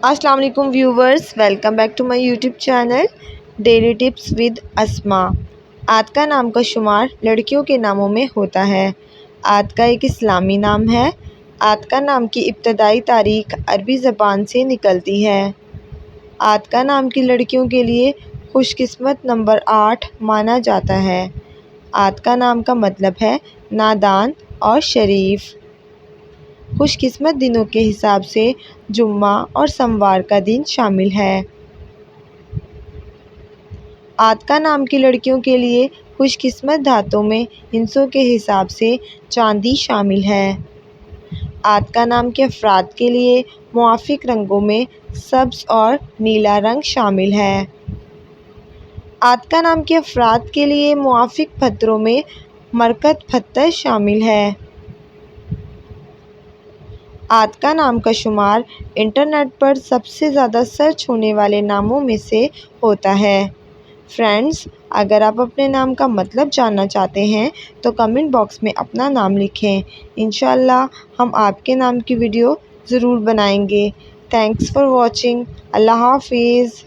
السلام علیکم viewers, welcome back to my YouTube channel daily tips with Asma. آد کا نام کا شمار لڑکیوں کے ناموں میں ہوتا ہے۔ آد کا ایک اسلامی نام ہے۔ آد کا نام کی ابتدائی تاریخ عربی زبان سے نکلتی ہے۔ آد کا نام کی لڑکیوں کے لیے خوش قسمت نمبر 8 مانا جاتا ہے۔ آد کا نام کا مطلب ہے نادان اور شریف۔ خوش قسمت دنوں کے حساب سے جمعہ اور سوموار کا دن شامل ہے۔ آد کا نام کی لڑکیوں کے لیے خوش قسمت دھاتوں میں ہندسوں کے حساب سے چاندی شامل ہے۔ آد کا نام کے افراد کے لیے موافق رنگوں میں سبز اور نیلا رنگ شامل ہے۔ آد کا نام کے افراد کے لیے موافق پتھروں میں مرکت پتھر شامل ہے۔ آد کا نام کا شمار انٹرنیٹ پر سب سے زیادہ سرچ ہونے والے ناموں میں سے ہوتا ہے۔ فرینڈز، اگر آپ اپنے نام کا مطلب جاننا چاہتے ہیں تو کمنٹ باکس میں اپنا نام لکھیں۔ انشاءاللہ ہم آپ کے نام کی ویڈیو ضرور بنائیں گے۔ Thanks for watching. اللہ حافظ۔